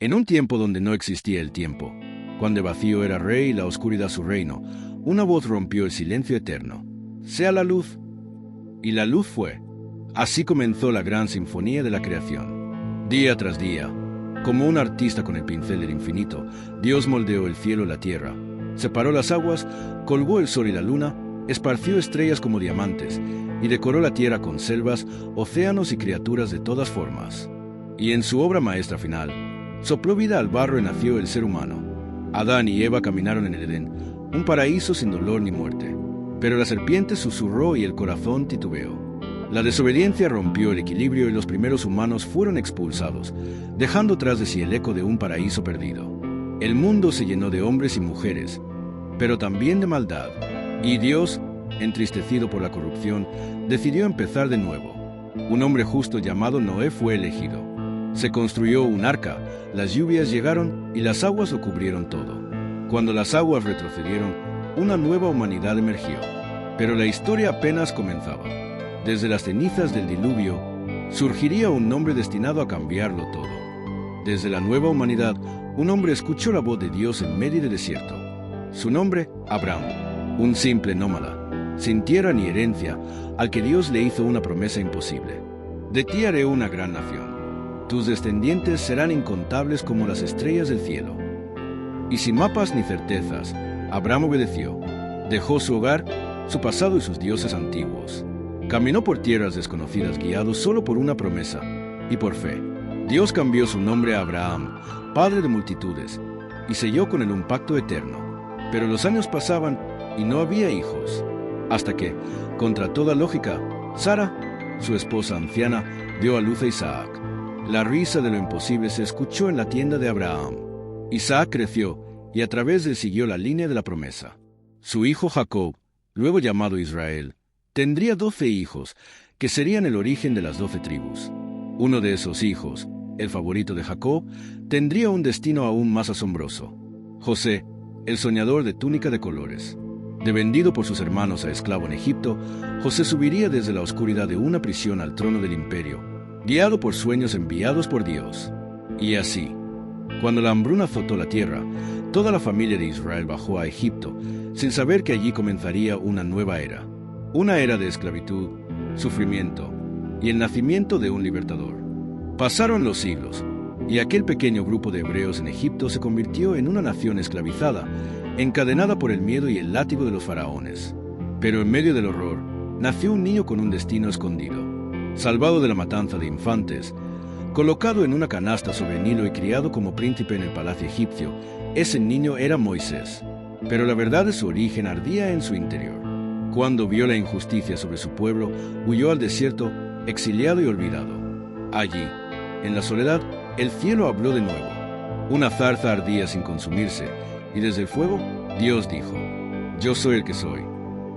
En un tiempo donde no existía el tiempo, cuando el vacío era rey y la oscuridad su reino, una voz rompió el silencio eterno. «Sea la luz». Y la luz fue. Así comenzó la gran sinfonía de la creación. Día tras día, como un artista con el pincel del infinito, Dios moldeó el cielo y la tierra, separó las aguas, colgó el sol y la luna, esparció estrellas como diamantes, y decoró la tierra con selvas, océanos y criaturas de todas formas. Y en su obra maestra final, sopló vida al barro y nació el ser humano. Adán y Eva caminaron en el Edén, un paraíso sin dolor ni muerte. Pero la serpiente susurró y el corazón titubeó. La desobediencia rompió el equilibrio y los primeros humanos fueron expulsados, dejando tras de sí el eco de un paraíso perdido. El mundo se llenó de hombres y mujeres, pero también de maldad. Y Dios, entristecido por la corrupción, decidió empezar de nuevo. Un hombre justo llamado Noé fue elegido. Se construyó un arca, las lluvias llegaron y las aguas lo cubrieron todo. Cuando las aguas retrocedieron, una nueva humanidad emergió. Pero la historia apenas comenzaba. Desde las cenizas del diluvio, surgiría un hombre destinado a cambiarlo todo. Desde la nueva humanidad, un hombre escuchó la voz de Dios en medio del desierto. Su nombre, Abraham, un simple nómada, sin tierra ni herencia, al que Dios le hizo una promesa imposible. De ti haré una gran nación. Tus descendientes serán incontables como las estrellas del cielo. Y sin mapas ni certezas, Abraham obedeció. Dejó su hogar, su pasado y sus dioses antiguos. Caminó por tierras desconocidas guiado solo por una promesa y por fe. Dios cambió su nombre a Abraham, padre de multitudes, y selló con él un pacto eterno. Pero los años pasaban y no había hijos. Hasta que, contra toda lógica, Sara, su esposa anciana, dio a luz a Isaac. La risa de lo imposible se escuchó en la tienda de Abraham. Isaac creció y a través de él siguió la línea de la promesa. Su hijo Jacob, luego llamado Israel, tendría 12 hijos, que serían el origen de las 12 tribus. Uno de esos hijos, el favorito de Jacob, tendría un destino aún más asombroso. José, el soñador de túnica de colores. De vendido por sus hermanos a esclavo en Egipto, José subiría desde la oscuridad de una prisión al trono del imperio, guiado por sueños enviados por Dios. Y así, cuando la hambruna azotó la tierra, toda la familia de Israel bajó a Egipto, sin saber que allí comenzaría una nueva era. Una era de esclavitud, sufrimiento y el nacimiento de un libertador. Pasaron los siglos, y aquel pequeño grupo de hebreos en Egipto se convirtió en una nación esclavizada, encadenada por el miedo y el látigo de los faraones. Pero en medio del horror, nació un niño con un destino escondido. Salvado de la matanza de infantes, colocado en una canasta sobre el Nilo y criado como príncipe en el palacio egipcio, ese niño era Moisés. Pero la verdad de su origen ardía en su interior. Cuando vio la injusticia sobre su pueblo, huyó al desierto, exiliado y olvidado. Allí, en la soledad, el cielo habló de nuevo. Una zarza ardía sin consumirse, y desde el fuego, Dios dijo: «Yo soy el que soy.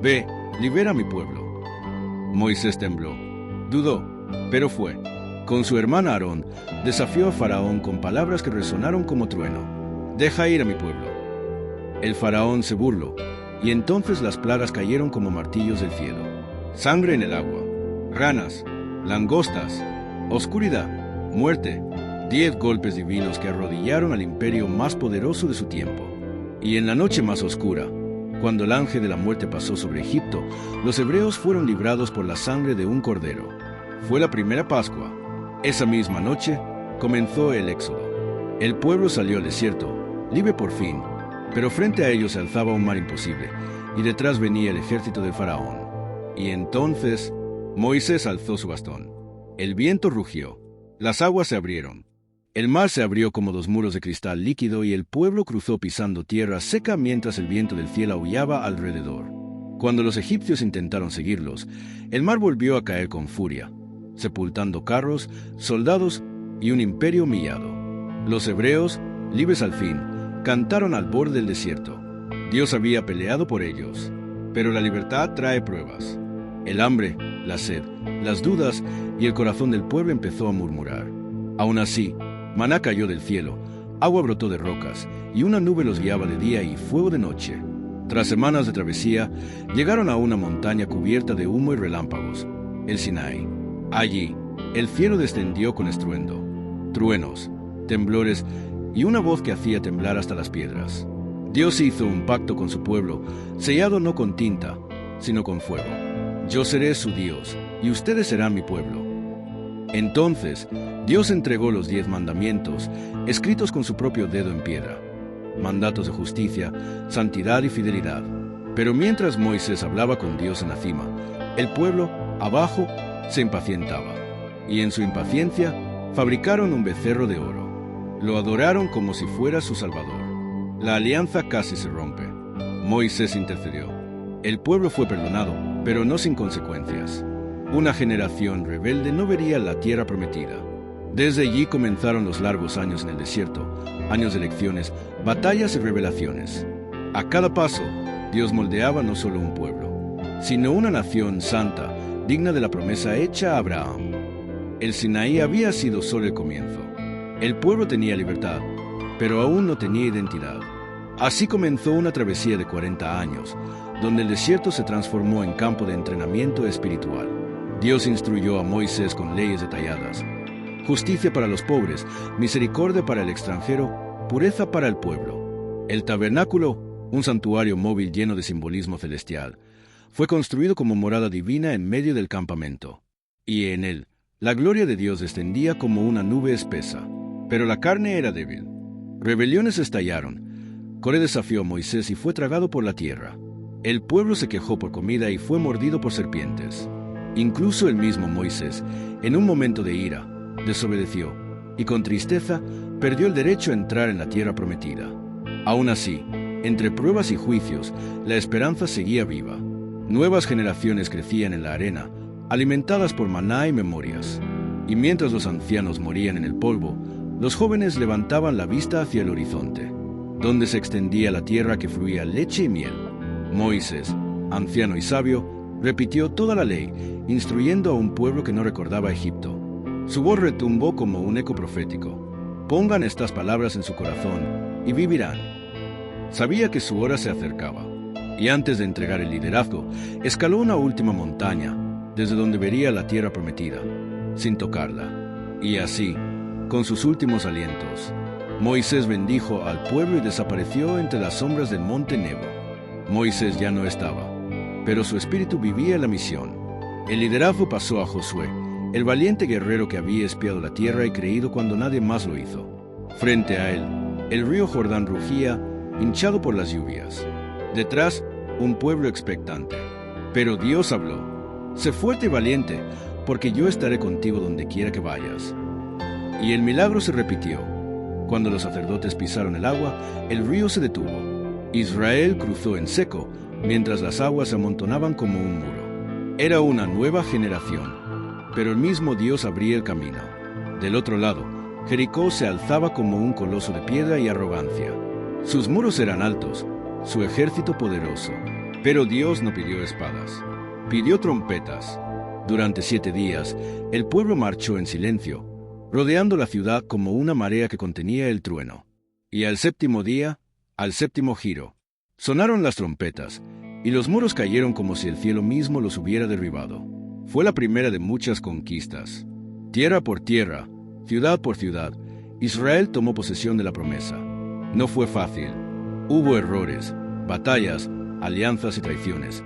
Ve, libera a mi pueblo». Moisés tembló, dudó, pero fue. Con su hermana Aarón, desafió a Faraón con palabras que resonaron como trueno: «Deja ir a mi pueblo». El Faraón se burló, y entonces las plagas cayeron como martillos del cielo. Sangre en el agua, ranas, langostas, oscuridad, muerte, 10 golpes divinos que arrodillaron al imperio más poderoso de su tiempo. Y en la noche más oscura, cuando el ángel de la muerte pasó sobre Egipto, los hebreos fueron librados por la sangre de un cordero. Fue la primera Pascua. Esa misma noche comenzó el éxodo. El pueblo salió al desierto, libre por fin, pero frente a ellos se alzaba un mar imposible, y detrás venía el ejército de Faraón. Y entonces Moisés alzó su bastón. El viento rugió, las aguas se abrieron. El mar se abrió como 2 muros de cristal líquido y el pueblo cruzó pisando tierra seca mientras el viento del cielo aullaba alrededor. Cuando los egipcios intentaron seguirlos, el mar volvió a caer con furia, sepultando carros, soldados y un imperio humillado. Los hebreos, libres al fin, cantaron al borde del desierto. Dios había peleado por ellos, pero la libertad trae pruebas. El hambre, la sed, las dudas y el corazón del pueblo empezó a murmurar. Aún así, maná cayó del cielo, agua brotó de rocas, y una nube los guiaba de día y fuego de noche. Tras semanas de travesía, llegaron a una montaña cubierta de humo y relámpagos, el Sinaí. Allí, el cielo descendió con estruendo, truenos, temblores y una voz que hacía temblar hasta las piedras. Dios hizo un pacto con su pueblo, sellado no con tinta, sino con fuego. Yo seré su Dios, y ustedes serán mi pueblo. Entonces, Dios entregó los 10 mandamientos, escritos con su propio dedo en piedra, mandatos de justicia, santidad y fidelidad. Pero mientras Moisés hablaba con Dios en la cima, el pueblo, abajo, se impacientaba, y en su impaciencia fabricaron un becerro de oro. Lo adoraron como si fuera su salvador. La alianza casi se rompe. Moisés intercedió. El pueblo fue perdonado, pero no sin consecuencias. Una generación rebelde no vería la tierra prometida. Desde allí comenzaron los largos años en el desierto, años de elecciones, batallas y revelaciones. A cada paso, Dios moldeaba no solo un pueblo, sino una nación santa, digna de la promesa hecha a Abraham. El Sinaí había sido solo el comienzo. El pueblo tenía libertad, pero aún no tenía identidad. Así comenzó una travesía de 40 años, donde el desierto se transformó en campo de entrenamiento espiritual. Dios instruyó a Moisés con leyes detalladas: justicia para los pobres, misericordia para el extranjero, pureza para el pueblo. El tabernáculo, un santuario móvil lleno de simbolismo celestial, fue construido como morada divina en medio del campamento. Y en él, la gloria de Dios descendía como una nube espesa. Pero la carne era débil. Rebeliones estallaron. Coré desafió a Moisés y fue tragado por la tierra. El pueblo se quejó por comida y fue mordido por serpientes. Incluso el mismo Moisés, en un momento de ira, desobedeció y con tristeza perdió el derecho a entrar en la tierra prometida. Aún así, entre pruebas y juicios, la esperanza seguía viva. Nuevas generaciones crecían en la arena, alimentadas por maná y memorias. Y mientras los ancianos morían en el polvo, los jóvenes levantaban la vista hacia el horizonte, donde se extendía la tierra que fluía leche y miel. Moisés, anciano y sabio, repitió toda la ley, instruyendo a un pueblo que no recordaba Egipto. Su voz retumbó como un eco profético: pongan estas palabras en su corazón y vivirán. Sabía que su hora se acercaba, y antes de entregar el liderazgo, escaló una última montaña, desde donde vería la tierra prometida, sin tocarla. Y así, con sus últimos alientos, Moisés bendijo al pueblo y desapareció entre las sombras del monte Nebo. Moisés ya no estaba, pero su espíritu vivía en la misión. El liderazgo pasó a Josué, el valiente guerrero que había espiado la tierra y creído cuando nadie más lo hizo. Frente a él, el río Jordán rugía, hinchado por las lluvias. Detrás, un pueblo expectante. Pero Dios habló: sé fuerte y valiente, porque yo estaré contigo donde quiera que vayas. Y el milagro se repitió. Cuando los sacerdotes pisaron el agua, el río se detuvo. Israel cruzó en seco, mientras las aguas se amontonaban como un muro. Era una nueva generación, pero el mismo Dios abría el camino. Del otro lado, Jericó se alzaba como un coloso de piedra y arrogancia. Sus muros eran altos, su ejército poderoso. Pero Dios no pidió espadas, pidió trompetas. Durante 7 días, el pueblo marchó en silencio, rodeando la ciudad como una marea que contenía el trueno. Y al 7º día, al 7º giro, sonaron las trompetas, y los muros cayeron como si el cielo mismo los hubiera derribado. Fue la primera de muchas conquistas. Tierra por tierra, ciudad por ciudad, Israel tomó posesión de la promesa. No fue fácil. Hubo errores, batallas, alianzas y traiciones.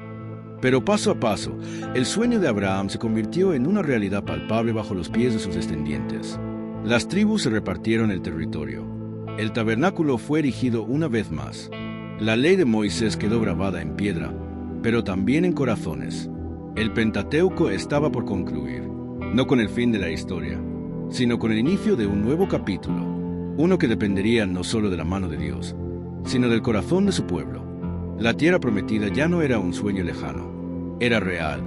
Pero paso a paso, el sueño de Abraham se convirtió en una realidad palpable bajo los pies de sus descendientes. Las tribus se repartieron el territorio. El tabernáculo fue erigido una vez más. La ley de Moisés quedó grabada en piedra, pero también en corazones. El Pentateuco estaba por concluir, no con el fin de la historia, sino con el inicio de un nuevo capítulo, uno que dependería no solo de la mano de Dios, sino del corazón de su pueblo. La tierra prometida ya no era un sueño lejano, era real.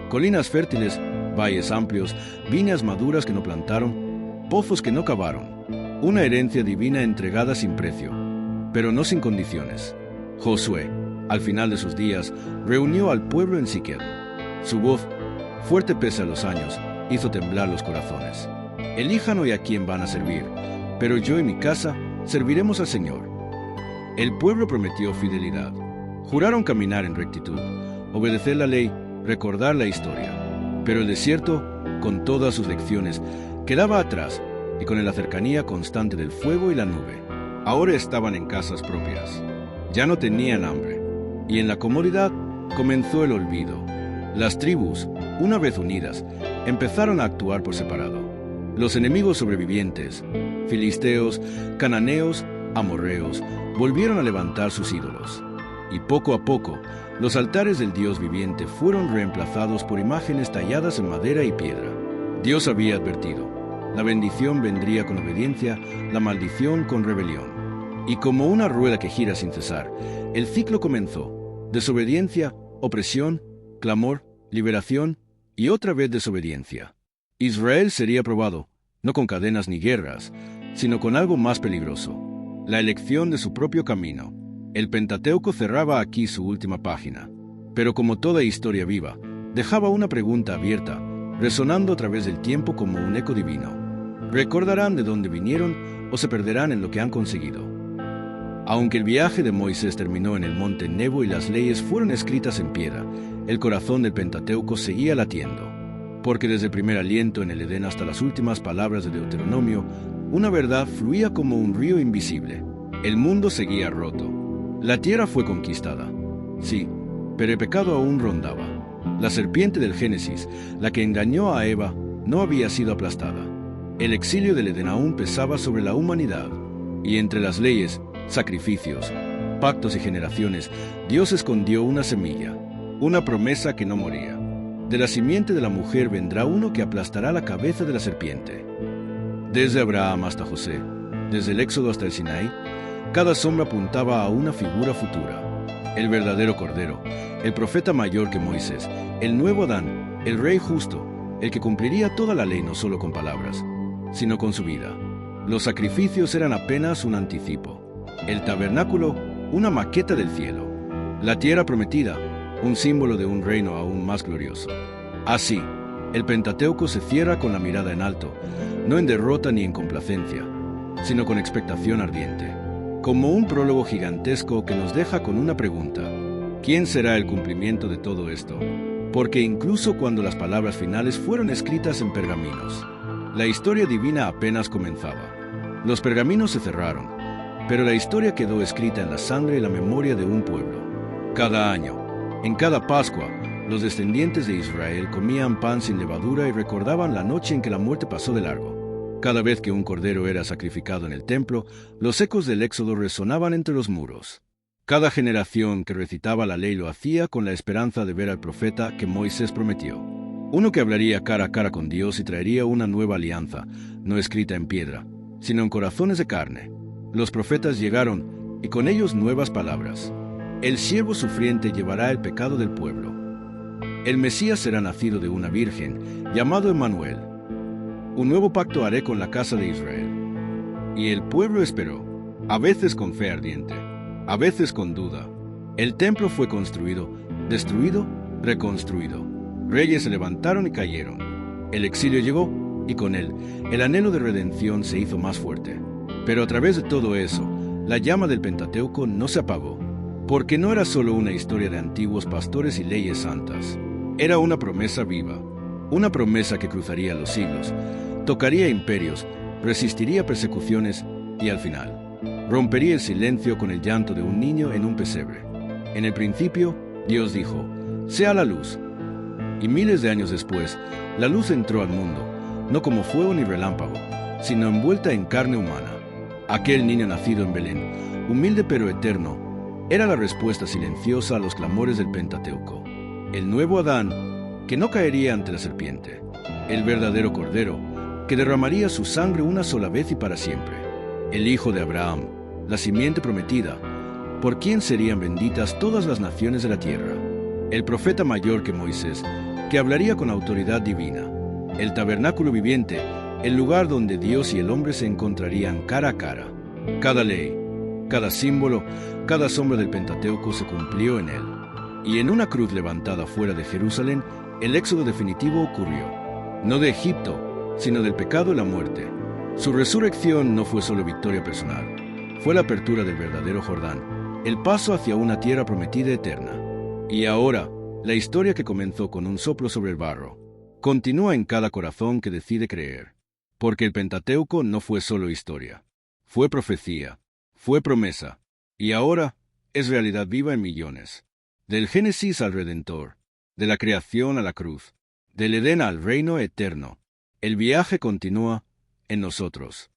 Colinas fértiles, valles amplios, viñas maduras que no plantaron, pozos que no cavaron. Una herencia divina entregada sin precio, pero no sin condiciones. Josué, al final de sus días, reunió al pueblo en Siquem. Su voz, fuerte pese a los años, hizo temblar los corazones. Elijan hoy a quién van a servir, pero yo y mi casa serviremos al Señor. El pueblo prometió fidelidad. Juraron caminar en rectitud, obedecer la ley, recordar la historia. Pero el desierto, con todas sus lecciones, quedaba atrás y con la cercanía constante del fuego y la nube. Ahora estaban en casas propias. Ya no tenían hambre. Y en la comodidad comenzó el olvido. Las tribus, una vez unidas, empezaron a actuar por separado. Los enemigos sobrevivientes, filisteos, cananeos, amorreos, volvieron a levantar sus ídolos. Y poco a poco, los altares del Dios viviente fueron reemplazados por imágenes talladas en madera y piedra. Dios había advertido: la bendición vendría con obediencia, la maldición con rebelión. Y como una rueda que gira sin cesar, el ciclo comenzó: desobediencia, opresión, clamor, liberación y otra vez desobediencia. Israel sería probado, no con cadenas ni guerras, sino con algo más peligroso: la elección de su propio camino. El Pentateuco cerraba aquí su última página, pero como toda historia viva, dejaba una pregunta abierta, resonando a través del tiempo como un eco divino. ¿Recordarán de dónde vinieron o se perderán en lo que han conseguido? Aunque el viaje de Moisés terminó en el monte Nebo y las leyes fueron escritas en piedra, el corazón del Pentateuco seguía latiendo, porque desde el primer aliento en el Edén hasta las últimas palabras de Deuteronomio, una verdad fluía como un río invisible. El mundo seguía roto. La tierra fue conquistada, sí, pero el pecado aún rondaba. La serpiente del Génesis, la que engañó a Eva, no había sido aplastada. El exilio del Edén aún pesaba sobre la humanidad, y entre las leyes, sacrificios, pactos y generaciones, Dios escondió una semilla, una promesa que no moría. De la simiente de la mujer vendrá uno que aplastará la cabeza de la serpiente. Desde Abraham hasta José, desde el Éxodo hasta el Sinaí, cada sombra apuntaba a una figura futura: el verdadero Cordero, el profeta mayor que Moisés, el nuevo Adán, el Rey justo, el que cumpliría toda la ley no solo con palabras, sino con su vida. Los sacrificios eran apenas un anticipo, el tabernáculo una maqueta del cielo, la tierra prometida un símbolo de un reino aún más glorioso. Así, el Pentateuco se cierra con la mirada en alto, no en derrota ni en complacencia, sino con expectación ardiente, como un prólogo gigantesco que nos deja con una pregunta: ¿quién será el cumplimiento de todo esto? Porque incluso cuando las palabras finales fueron escritas en pergaminos, la historia divina apenas comenzaba. Los pergaminos se cerraron, pero la historia quedó escrita en la sangre y la memoria de un pueblo. Cada año, en cada Pascua, los descendientes de Israel comían pan sin levadura y recordaban la noche en que la muerte pasó de largo. Cada vez que un cordero era sacrificado en el templo, los ecos del Éxodo resonaban entre los muros. Cada generación que recitaba la ley lo hacía con la esperanza de ver al profeta que Moisés prometió. Uno que hablaría cara a cara con Dios y traería una nueva alianza, no escrita en piedra, sino en corazones de carne. Los profetas llegaron, y con ellos nuevas palabras. El siervo sufriente llevará el pecado del pueblo. El Mesías será nacido de una virgen, llamado Emmanuel. Un nuevo pacto haré con la casa de Israel. Y el pueblo esperó, a veces con fe ardiente, a veces con duda. El templo fue construido, destruido, reconstruido. Reyes se levantaron y cayeron. El exilio llegó, y con él, el anhelo de redención se hizo más fuerte. Pero a través de todo eso, la llama del Pentateuco no se apagó, porque no era solo una historia de antiguos pastores y leyes santas. Era una promesa viva, una promesa que cruzaría los siglos, tocaría imperios, resistiría persecuciones y al final, rompería el silencio con el llanto de un niño en un pesebre. En el principio, Dios dijo: sea la luz. Y miles de años después, la luz entró al mundo, no como fuego ni relámpago, sino envuelta en carne humana. Aquel niño nacido en Belén, humilde pero eterno, era la respuesta silenciosa a los clamores del Pentateuco. El nuevo Adán, que no caería ante la serpiente. El verdadero Cordero, que derramaría su sangre una sola vez y para siempre. El Hijo de Abraham, la simiente prometida, por quien serían benditas todas las naciones de la tierra. El profeta mayor que Moisés, que hablaría con autoridad divina. El tabernáculo viviente, el lugar donde Dios y el hombre se encontrarían cara a cara. Cada ley, cada símbolo, cada sombra del Pentateuco se cumplió en él. Y en una cruz levantada fuera de Jerusalén, el éxodo definitivo ocurrió. No de Egipto, sino del pecado y la muerte. Su resurrección no fue solo victoria personal, fue la apertura del verdadero Jordán, el paso hacia una tierra prometida eterna. Y ahora, la historia que comenzó con un soplo sobre el barro, continúa en cada corazón que decide creer. Porque el Pentateuco no fue solo historia, fue profecía, Fue promesa, y ahora es realidad viva en millones. Del Génesis al Redentor, de la creación a la cruz, del Edén al reino eterno, el viaje continúa en nosotros.